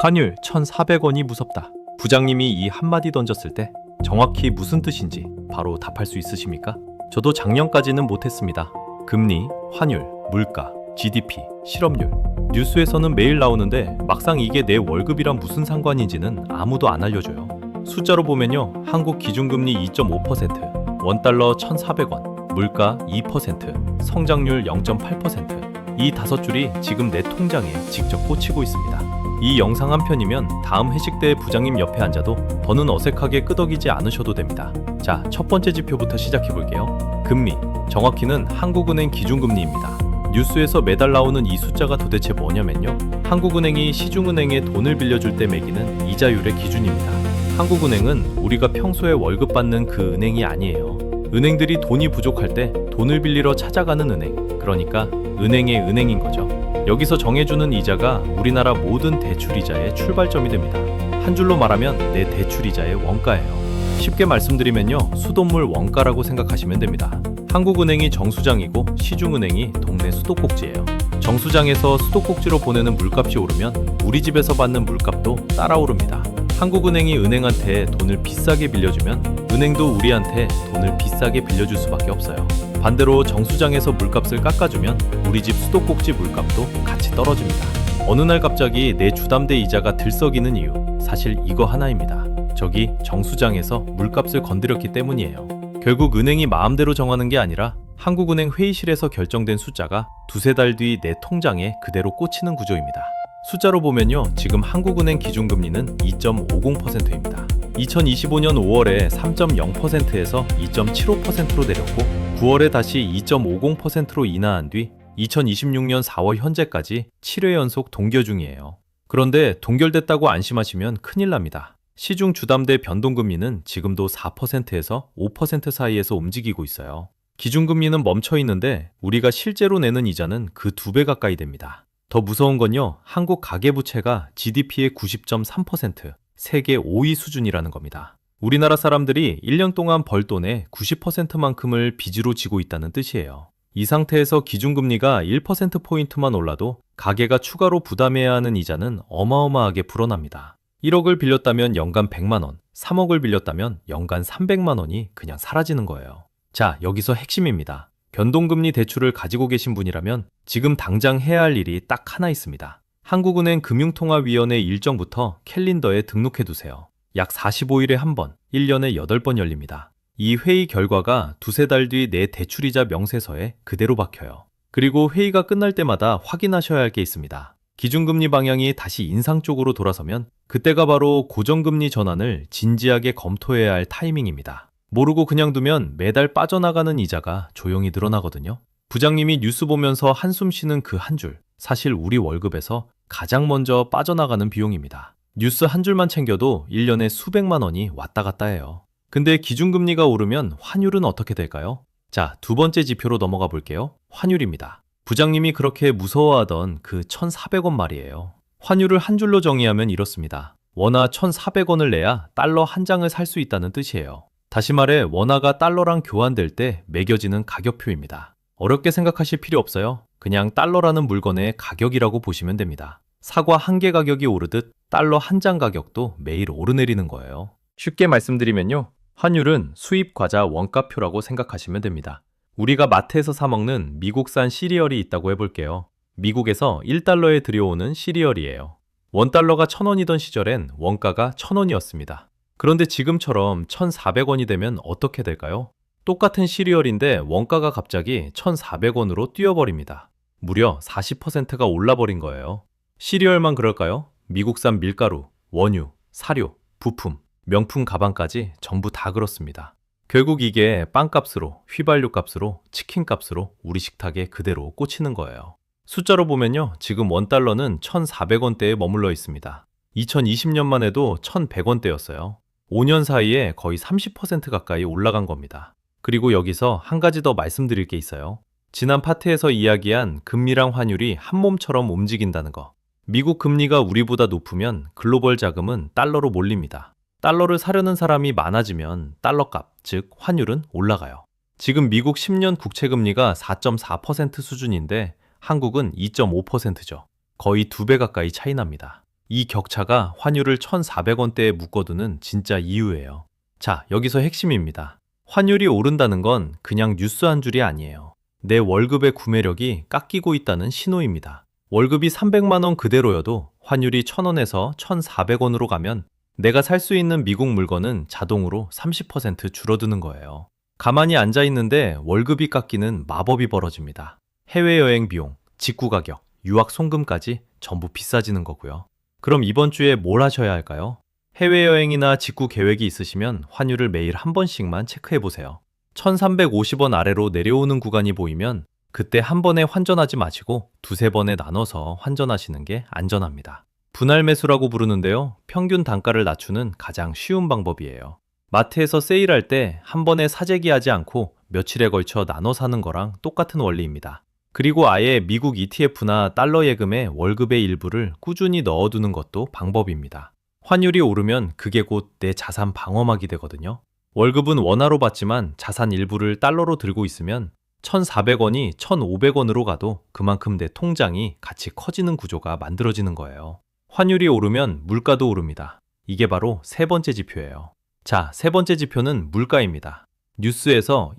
환율 1,400원이 무섭다. 부장님이 이 한마디 던졌을 때 정확히 무슨 뜻인지 바로 답할 수 있으십니까? 저도 작년까지는 못했습니다. 금리, 환율, 물가, GDP, 실업률. 뉴스에서는 매일 나오는데 막상 이게 내 월급이랑 무슨 상관인지는 아무도 안 알려줘요. 숫자로 보면요. 한국 기준금리 2.5%, 원달러 1,400원, 물가 2%, 성장률 0.8%. 이 다섯 줄이 지금 내 통장에 직접 꽂히고 있습니다. 이 영상 한 편이면 다음 회식 때 부장님 옆에 앉아도 더는 어색하게 끄덕이지 않으셔도 됩니다. 자, 첫 번째 지표부터 시작해 볼게요. 금리, 정확히는 한국은행 기준금리입니다. 뉴스에서 매달 나오는 이 숫자가 도대체 뭐냐면요. 한국은행이 시중은행에 돈을 빌려줄 때 매기는 이자율의 기준입니다. 한국은행은 우리가 평소에 월급 받는 그 은행이 아니에요. 은행들이 돈이 부족할 때 돈을 빌리러 찾아가는 은행, 그러니까 은행의 은행인 거죠. 여기서 정해주는 이자가 우리나라 모든 대출이자의 출발점이 됩니다. 한 줄로 말하면 내 대출이자의 원가예요. 쉽게 말씀드리면요, 수돗물 원가라고 생각하시면 됩니다. 한국은행이 정수장이고 시중은행이 동네 수도꼭지예요. 정수장에서 수도꼭지로 보내는 물값이 오르면 우리 집에서 받는 물값도 따라 오릅니다. 한국은행이 은행한테 돈을 비싸게 빌려주면 은행도 우리한테 돈을 비싸게 빌려줄 수밖에 없어요. 반대로 정수장에서 물값을 깎아주면 우리 집 수도꼭지 물값도 같이 떨어집니다. 어느 날 갑자기 내 주담대 이자가 들썩이는 이유, 사실 이거 하나입니다. 저기 정수장에서 물값을 건드렸기 때문이에요. 결국 은행이 마음대로 정하는 게 아니라 한국은행 회의실에서 결정된 숫자가 두세 달 뒤 내 통장에 그대로 꽂히는 구조입니다. 숫자로 보면요, 지금 한국은행 기준금리는 2.50%입니다. 2025년 5월에 3.0%에서 2.75%로 내렸고 9월에 다시 2.50%로 인하한 뒤 2026년 4월 현재까지 7회 연속 동결 중이에요. 그런데 동결됐다고 안심하시면 큰일 납니다. 시중 주담대 변동금리는 지금도 4%에서 5% 사이에서 움직이고 있어요. 기준금리는 멈춰 있는데 우리가 실제로 내는 이자는 그 2배 가까이 됩니다. 더 무서운 건요, 한국 가계부채가 GDP의 90.3%, 세계 5위 수준이라는 겁니다. 우리나라 사람들이 1년 동안 벌 돈의 90%만큼을 빚으로 지고 있다는 뜻이에요. 이 상태에서 기준금리가 1%포인트만 올라도 가계가 추가로 부담해야 하는 이자는 어마어마하게 불어납니다. 1억을 빌렸다면 연간 100만 원, 3억을 빌렸다면 연간 300만 원이 그냥 사라지는 거예요. 자, 여기서 핵심입니다. 변동금리 대출을 가지고 계신 분이라면 지금 당장 해야 할 일이 딱 하나 있습니다. 한국은행 금융통화위원회 일정부터 캘린더에 등록해두세요. 약 45일에 한 번, 1년에 8번 열립니다. 이 회의 결과가 두세 달 뒤 내 대출이자 명세서에 그대로 박혀요. 그리고 회의가 끝날 때마다 확인하셔야 할 게 있습니다. 기준금리 방향이 다시 인상 쪽으로 돌아서면 그때가 바로 고정금리 전환을 진지하게 검토해야 할 타이밍입니다. 모르고 그냥 두면 매달 빠져나가는 이자가 조용히 늘어나거든요. 부장님이 뉴스 보면서 한숨 쉬는 그 한 줄, 사실 우리 월급에서 가장 먼저 빠져나가는 비용입니다. 뉴스 한 줄만 챙겨도 1년에 수백만 원이 왔다 갔다 해요. 근데 기준금리가 오르면 환율은 어떻게 될까요? 자, 두 번째 지표로 넘어가 볼게요. 환율입니다. 부장님이 그렇게 무서워하던 그 1,400원 말이에요. 환율을 한 줄로 정의하면 이렇습니다. 원화 1,400원을 내야 달러 한 장을 살 수 있다는 뜻이에요. 다시 말해 원화가 달러랑 교환될 때 매겨지는 가격표입니다. 어렵게 생각하실 필요 없어요. 그냥 달러라는 물건의 가격이라고 보시면 됩니다. 사과 한 개 가격이 오르듯 달러 한 장 가격도 매일 오르내리는 거예요. 쉽게 말씀드리면요, 환율은 수입 과자 원가표라고 생각하시면 됩니다. 우리가 마트에서 사 먹는 미국산 시리얼이 있다고 해볼게요. 미국에서 1달러에 들여오는 시리얼이에요. 원달러가 1,000원이던 시절엔 원가가 1,000원이었습니다. 그런데 지금처럼 1,400원이 되면 어떻게 될까요? 똑같은 시리얼인데 원가가 갑자기 1,400원으로 뛰어버립니다. 무려 40%가 올라버린 거예요. 시리얼만 그럴까요? 미국산 밀가루, 원유, 사료, 부품, 명품 가방까지 전부 다 그렇습니다. 결국 이게 빵값으로, 휘발유 값으로, 치킨 값으로 우리 식탁에 그대로 꽂히는 거예요. 숫자로 보면요, 지금 원달러는 1,400원대에 머물러 있습니다. 2020년만 해도 1,100원대였어요. 5년 사이에 거의 30% 가까이 올라간 겁니다. 그리고 여기서 한 가지 더 말씀드릴 게 있어요. 지난 파트에서 이야기한 금리랑 환율이 한 몸처럼 움직인다는 거. 미국 금리가 우리보다 높으면 글로벌 자금은 달러로 몰립니다. 달러를 사려는 사람이 많아지면 달러값, 즉 환율은 올라가요. 지금 미국 10년 국채금리가 4.4% 수준인데 한국은 2.5%죠. 거의 2배 가까이 차이 납니다. 이 격차가 환율을 1,400원대에 묶어두는 진짜 이유예요. 자, 여기서 핵심입니다. 환율이 오른다는 건 그냥 뉴스 한 줄이 아니에요. 내 월급의 구매력이 깎이고 있다는 신호입니다. 월급이 300만 원 그대로여도 환율이 1,000원에서 1,400원으로 가면 내가 살 수 있는 미국 물건은 자동으로 30% 줄어드는 거예요. 가만히 앉아 있는데 월급이 깎이는 마법이 벌어집니다. 해외여행 비용, 직구 가격, 유학 송금까지 전부 비싸지는 거고요. 그럼 이번 주에 뭘 하셔야 할까요? 해외여행이나 직구 계획이 있으시면 환율을 매일 한 번씩만 체크해 보세요. 1350원 아래로 내려오는 구간이 보이면 그때 한 번에 환전하지 마시고 두세 번에 나눠서 환전하시는 게 안전합니다. 분할 매수라고 부르는데요. 평균 단가를 낮추는 가장 쉬운 방법이에요. 마트에서 세일할 때 한 번에 사재기 하지 않고 며칠에 걸쳐 나눠 사는 거랑 똑같은 원리입니다. 그리고 아예 미국 ETF나 달러 예금에 월급의 일부를 꾸준히 넣어두는 것도 방법입니다. 환율이 오르면 그게 곧 내 자산 방어막이 되거든요. 월급은 원화로 받지만 자산 일부를 달러로 들고 있으면 1,400원이 1,500원으로 가도 그만큼 내 통장이 같이 커지는 구조가 만들어지는 거예요. 환율이 오르면 물가도 오릅니다. 이게 바로 세 번째 지표예요. 자, 세 번째 지표는 물가입니다. 뉴스에서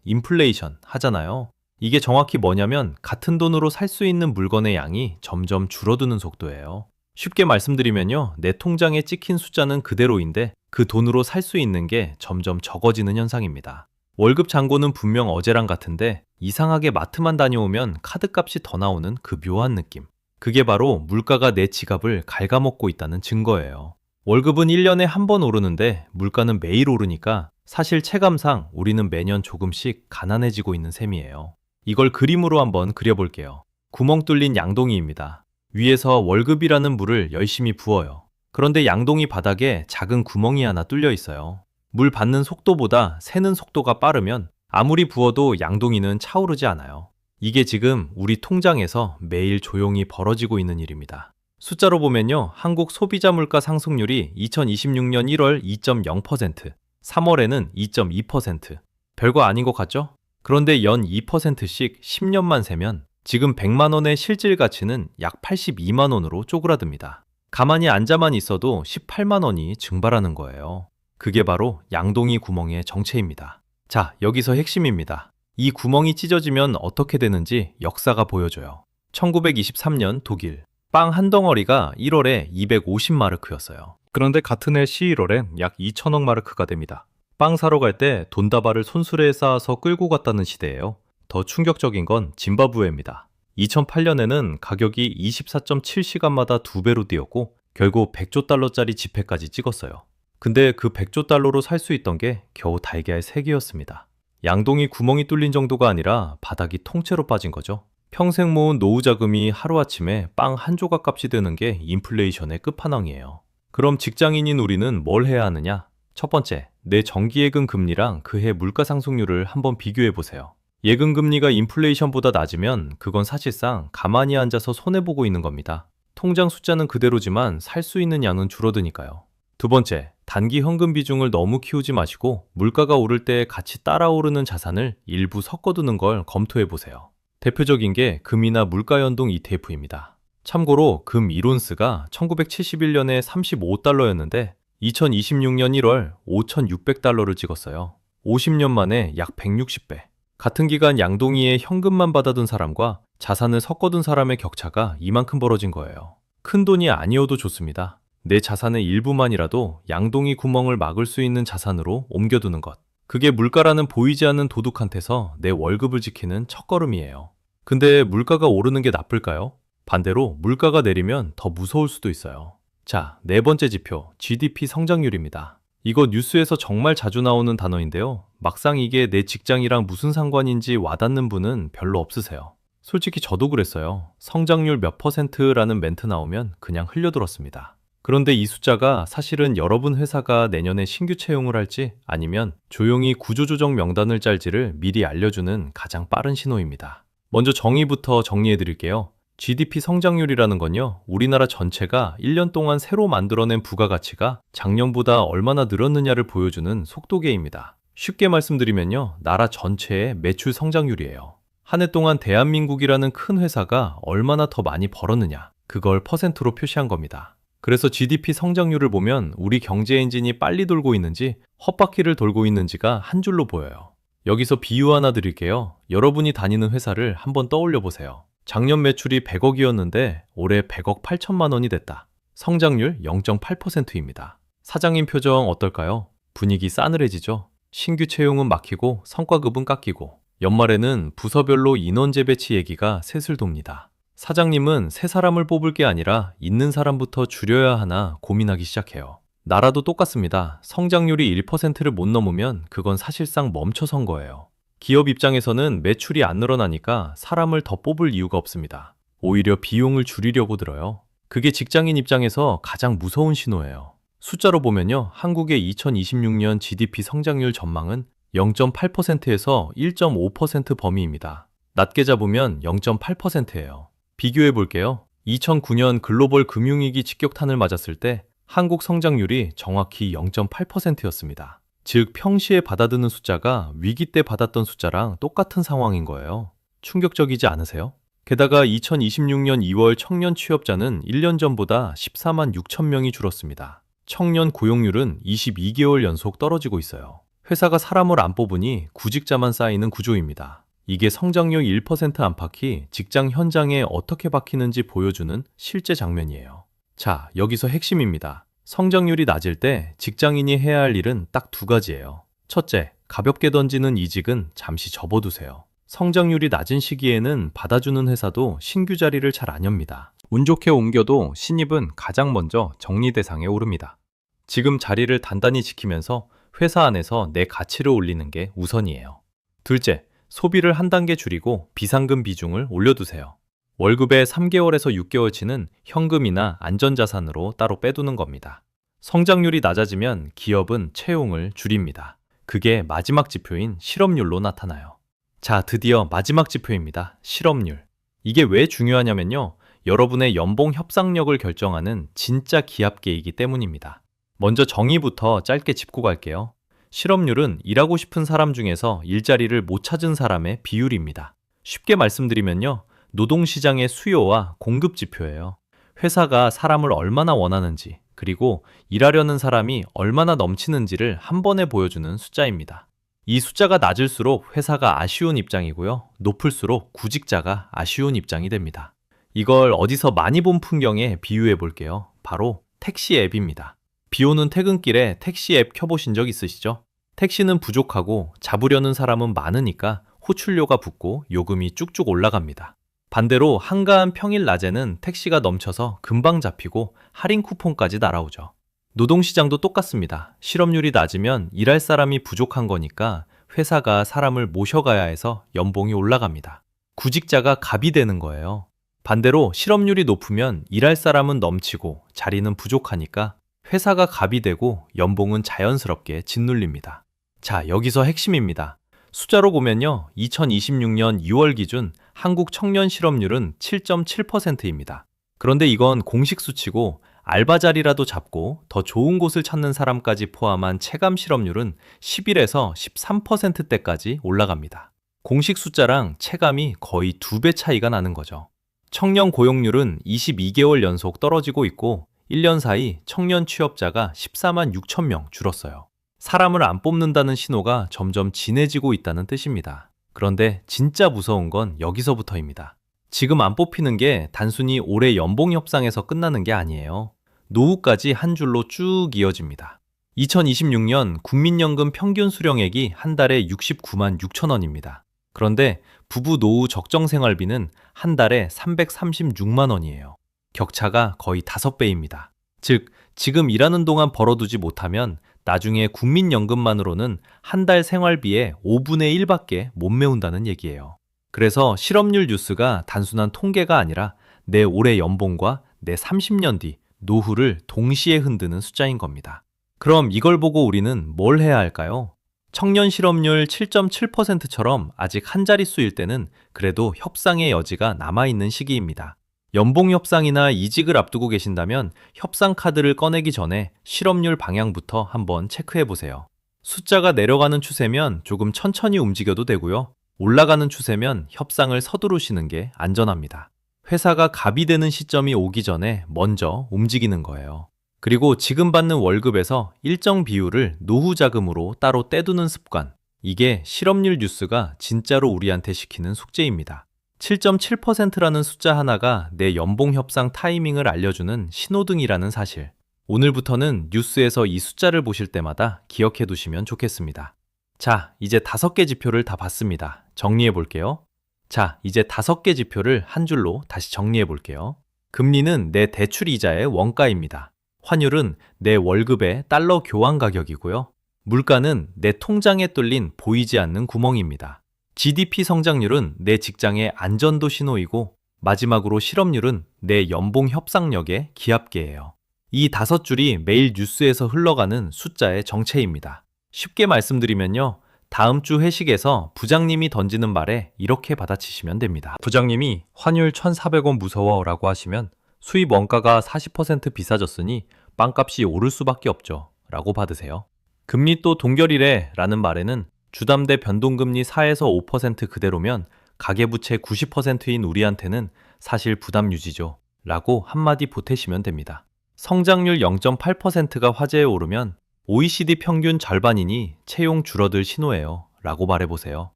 인플레이션 하잖아요. 이게 정확히 뭐냐면 같은 돈으로 살 수 있는 물건의 양이 점점 줄어드는 속도예요. 쉽게 말씀드리면요, 내 통장에 찍힌 숫자는 그대로인데 그 돈으로 살 수 있는 게 점점 적어지는 현상입니다. 월급 잔고는 분명 어제랑 같은데 이상하게 마트만 다녀오면 카드값이 더 나오는 그 묘한 느낌. 그게 바로 물가가 내 지갑을 갉아먹고 있다는 증거예요. 월급은 1년에 한 번 오르는데 물가는 매일 오르니까 사실 체감상 우리는 매년 조금씩 가난해지고 있는 셈이에요. 이걸 그림으로 한번 그려볼게요. 구멍 뚫린 양동이입니다. 위에서 월급이라는 물을 열심히 부어요. 그런데 양동이 바닥에 작은 구멍이 하나 뚫려 있어요. 물 받는 속도보다 새는 속도가 빠르면 아무리 부어도 양동이는 차오르지 않아요. 이게 지금 우리 통장에서 매일 조용히 벌어지고 있는 일입니다. 숫자로 보면요, 한국 소비자 물가 상승률이 2026년 1월 2.0%, 3월에는 2.2%. 별거 아닌 것 같죠? 그런데 연 2%씩 10년만 세면 지금 100만 원의 실질 가치는 약 82만 원으로 쪼그라듭니다. 가만히 앉아만 있어도 18만 원이 증발하는 거예요. 그게 바로 양동이 구멍의 정체입니다. 자, 여기서 핵심입니다. 이 구멍이 찢어지면 어떻게 되는지 역사가 보여줘요. 1923년 독일. 빵 한 덩어리가 1월에 250마르크였어요. 그런데 같은 해 11월엔 약 2천억 마르크가 됩니다. 빵 사러 갈 때 돈다발을 손수레에 쌓아서 끌고 갔다는 시대예요. 더 충격적인 건 짐바브웨입니다. 2008년에는 가격이 24.7시간마다 2배로 뛰었고 결국 100조 달러짜리 지폐까지 찍었어요. 근데 그 100조 달러로 살 수 있던 게 겨우 달걀 3개였습니다. 양동이 구멍이 뚫린 정도가 아니라 바닥이 통째로 빠진 거죠. 평생 모은 노후 자금이 하루아침에 빵 한 조각 값이 되는 게 인플레이션의 끝판왕이에요. 그럼 직장인인 우리는 뭘 해야 하느냐? 첫 번째, 내 정기예금 금리랑 그해 물가 상승률을 한번 비교해 보세요. 예금 금리가 인플레이션보다 낮으면 그건 사실상 가만히 앉아서 손해보고 있는 겁니다. 통장 숫자는 그대로지만 살 수 있는 양은 줄어드니까요. 두 번째, 단기 현금 비중을 너무 키우지 마시고 물가가 오를 때 같이 따라 오르는 자산을 일부 섞어두는 걸 검토해 보세요. 대표적인 게 금이나 물가 연동 ETF입니다. 참고로 금 1온스가 1971년에 35달러였는데 2026년 1월 5,600달러를 찍었어요. 50년 만에 약 160배. 같은 기간 양동이에 현금만 받아둔 사람과 자산을 섞어둔 사람의 격차가 이만큼 벌어진 거예요. 큰 돈이 아니어도 좋습니다. 내 자산의 일부만이라도 양동이 구멍을 막을 수 있는 자산으로 옮겨두는 것. 그게 물가라는 보이지 않는 도둑한테서 내 월급을 지키는 첫걸음이에요. 근데 물가가 오르는 게 나쁠까요? 반대로 물가가 내리면 더 무서울 수도 있어요. 자, 네 번째 지표, GDP 성장률입니다. 이거 뉴스에서 정말 자주 나오는 단어인데요. 막상 이게 내 직장이랑 무슨 상관인지 와닿는 분은 별로 없으세요. 솔직히 저도 그랬어요. 성장률 몇 %라는 멘트 나오면 그냥 흘려들었습니다. 그런데 이 숫자가 사실은 여러분 회사가 내년에 신규 채용을 할지 아니면 조용히 구조조정 명단을 짤지를 미리 알려주는 가장 빠른 신호입니다. 먼저 정의부터 정리해 드릴게요. GDP 성장률이라는 건요, 우리나라 전체가 1년 동안 새로 만들어낸 부가가치가 작년보다 얼마나 늘었느냐를 보여주는 속도계입니다. 쉽게 말씀드리면요, 나라 전체의 매출 성장률이에요. 한 해 동안 대한민국이라는 큰 회사가 얼마나 더 많이 벌었느냐, 그걸 퍼센트로 표시한 겁니다. 그래서 GDP 성장률을 보면 우리 경제 엔진이 빨리 돌고 있는지 헛바퀴를 돌고 있는지가 한 줄로 보여요. 여기서 비유 하나 드릴게요. 여러분이 다니는 회사를 한번 떠올려 보세요. 작년 매출이 100억이었는데 올해 100억 8천만 원이 됐다. 성장률 0.8%입니다. 사장님 표정 어떨까요? 분위기 싸늘해지죠? 신규 채용은 막히고 성과급은 깎이고 연말에는 부서별로 인원 재배치 얘기가 새슬 돕니다. 사장님은 새 사람을 뽑을 게 아니라 있는 사람부터 줄여야 하나 고민하기 시작해요. 나라도 똑같습니다. 성장률이 1%를 못 넘으면 그건 사실상 멈춰선 거예요. 기업 입장에서는 매출이 안 늘어나니까 사람을 더 뽑을 이유가 없습니다. 오히려 비용을 줄이려고 들어요. 그게 직장인 입장에서 가장 무서운 신호예요. 숫자로 보면요, 한국의 2026년 GDP 성장률 전망은 0.8%에서 1.5% 범위입니다. 낮게 잡으면 0.8%예요. 비교해 볼게요. 2009년 글로벌 금융위기 직격탄을 맞았을 때 한국 성장률이 정확히 0.8%였습니다. 즉, 평시에 받아드는 숫자가 위기 때 받았던 숫자랑 똑같은 상황인 거예요. 충격적이지 않으세요? 게다가 2026년 2월 청년 취업자는 1년 전보다 14만 6천 명이 줄었습니다. 청년 고용률은 22개월 연속 떨어지고 있어요. 회사가 사람을 안 뽑으니 구직자만 쌓이는 구조입니다. 이게 성장률 1% 안팎이 직장 현장에 어떻게 박히는지 보여주는 실제 장면이에요. 자, 여기서 핵심입니다. 성장률이 낮을 때 직장인이 해야 할 일은 딱 두 가지예요. 첫째, 가볍게 던지는 이직은 잠시 접어두세요. 성장률이 낮은 시기에는 받아주는 회사도 신규 자리를 잘 안 엽니다. 운 좋게 옮겨도 신입은 가장 먼저 정리 대상에 오릅니다. 지금 자리를 단단히 지키면서 회사 안에서 내 가치를 올리는 게 우선이에요. 둘째, 소비를 한 단계 줄이고 비상금 비중을 올려두세요. 월급의 3개월에서 6개월치는 현금이나 안전자산으로 따로 빼두는 겁니다. 성장률이 낮아지면 기업은 채용을 줄입니다. 그게 마지막 지표인 실업률로 나타나요. 자, 드디어 마지막 지표입니다. 실업률. 이게 왜 중요하냐면요, 여러분의 연봉 협상력을 결정하는 진짜 기합계이기 때문입니다. 먼저 정의부터 짧게 짚고 갈게요. 실업률은 일하고 싶은 사람 중에서 일자리를 못 찾은 사람의 비율입니다. 쉽게 말씀드리면요, 노동시장의 수요와 공급 지표예요. 회사가 사람을 얼마나 원하는지, 그리고 일하려는 사람이 얼마나 넘치는지를 한 번에 보여주는 숫자입니다. 이 숫자가 낮을수록 회사가 아쉬운 입장이고요, 높을수록 구직자가 아쉬운 입장이 됩니다. 이걸 어디서 많이 본 풍경에 비유해 볼게요. 바로 택시 앱입니다. 비 오는 퇴근길에 택시 앱 켜보신 적 있으시죠? 택시는 부족하고 잡으려는 사람은 많으니까 호출료가 붙고 요금이 쭉쭉 올라갑니다. 반대로 한가한 평일 낮에는 택시가 넘쳐서 금방 잡히고 할인 쿠폰까지 날아오죠. 노동시장도 똑같습니다. 실업률이 낮으면 일할 사람이 부족한 거니까 회사가 사람을 모셔가야 해서 연봉이 올라갑니다. 구직자가 갑이 되는 거예요. 반대로 실업률이 높으면 일할 사람은 넘치고 자리는 부족하니까 회사가 갑이 되고 연봉은 자연스럽게 짓눌립니다. 자, 여기서 핵심입니다. 숫자로 보면요, 2026년 2월 기준 한국 청년 실업률은 7.7%입니다. 그런데 이건 공식 수치고 알바 자리라도 잡고 더 좋은 곳을 찾는 사람까지 포함한 체감 실업률은 11에서 13%대까지 올라갑니다. 공식 숫자랑 체감이 거의 2배 차이가 나는 거죠. 청년 고용률은 22개월 연속 떨어지고 있고 1년 사이 청년 취업자가 14만 6천 명 줄었어요. 사람을 안 뽑는다는 신호가 점점 진해지고 있다는 뜻입니다. 그런데 진짜 무서운 건 여기서부터입니다. 지금 안 뽑히는 게 단순히 올해 연봉 협상에서 끝나는 게 아니에요. 노후까지 한 줄로 쭉 이어집니다. 2026년 국민연금 평균 수령액이 한 달에 69만 6천 원입니다. 그런데 부부 노후 적정생활비는 한 달에 336만 원이에요. 격차가 거의 5배입니다. 즉, 지금 일하는 동안 벌어두지 못하면 나중에 국민연금만으로는 한 달 생활비의 5분의 1밖에 못 메운다는 얘기예요. 그래서 실업률 뉴스가 단순한 통계가 아니라 내 올해 연봉과 내 30년 뒤 노후를 동시에 흔드는 숫자인 겁니다. 그럼 이걸 보고 우리는 뭘 해야 할까요? 청년 실업률 7.7%처럼 아직 한 자릿수일 때는 그래도 협상의 여지가 남아있는 시기입니다. 연봉 협상이나 이직을 앞두고 계신다면 협상 카드를 꺼내기 전에 실업률 방향부터 한번 체크해 보세요. 숫자가 내려가는 추세면 조금 천천히 움직여도 되고요. 올라가는 추세면 협상을 서두르시는 게 안전합니다. 회사가 갑이 되는 시점이 오기 전에 먼저 움직이는 거예요. 그리고 지금 받는 월급에서 일정 비율을 노후 자금으로 따로 떼두는 습관. 이게 실업률 뉴스가 진짜로 우리한테 시키는 숙제입니다. 7.7%라는 숫자 하나가 내 연봉 협상 타이밍을 알려주는 신호등이라는 사실. 오늘부터는 뉴스에서 이 숫자를 보실 때마다 기억해 두시면 좋겠습니다. 자, 이제 5개 지표를 다 봤습니다. 정리해 볼게요. 자, 이제 5개 지표를 한 줄로 다시 정리해 볼게요. 금리는 내 대출 이자의 원가입니다. 환율은 내 월급의 달러 교환 가격이고요. 물가는 내 통장에 뚫린 보이지 않는 구멍입니다. GDP 성장률은 내 직장의 안전도 신호이고, 마지막으로 실업률은 내 연봉 협상력의 기합계예요. 이 5줄이 매일 뉴스에서 흘러가는 숫자의 정체입니다. 쉽게 말씀드리면요, 다음 주 회식에서 부장님이 던지는 말에 이렇게 받아치시면 됩니다. 부장님이 환율 1,400원 무서워라고 하시면 수입 원가가 40% 비싸졌으니 빵값이 오를 수밖에 없죠 라고 받으세요. 금리 또 동결이래 라는 말에는 주담대 변동금리 4에서 5% 그대로면 가계부채 90%인 우리한테는 사실 부담 유지죠 라고 한마디 보태시면 됩니다. 성장률 0.8%가 화제에 오르면 OECD 평균 절반이니 채용 줄어들 신호예요 라고 말해보세요.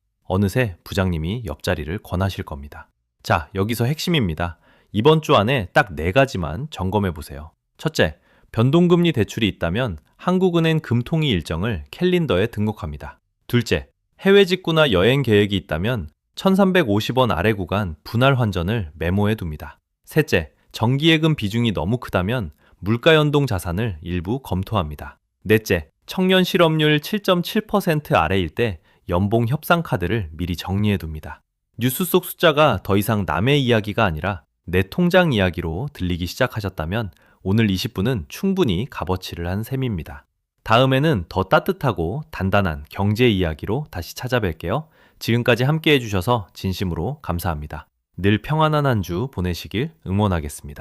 어느새 부장님이 옆자리를 권하실 겁니다. 자, 여기서 핵심입니다. 이번 주 안에 딱 4가지만 점검해보세요. 첫째, 변동금리 대출이 있다면 한국은행 금통위 일정을 캘린더에 등록합니다. 둘째, 해외 직구나 여행 계획이 있다면 1,350원 아래 구간 분할 환전을 메모해 둡니다. 셋째, 정기예금 비중이 너무 크다면 물가 연동 자산을 일부 검토합니다. 넷째, 청년 실업률 7.7% 아래일 때 연봉 협상 카드를 미리 정리해 둡니다. 뉴스 속 숫자가 더 이상 남의 이야기가 아니라 내 통장 이야기로 들리기 시작하셨다면 오늘 20분은 충분히 값어치를 한 셈입니다. 다음에는 더 따뜻하고 단단한 경제 이야기로 다시 찾아뵐게요. 지금까지 함께 해주셔서 진심으로 감사합니다. 늘 평안한 한 주 보내시길 응원하겠습니다.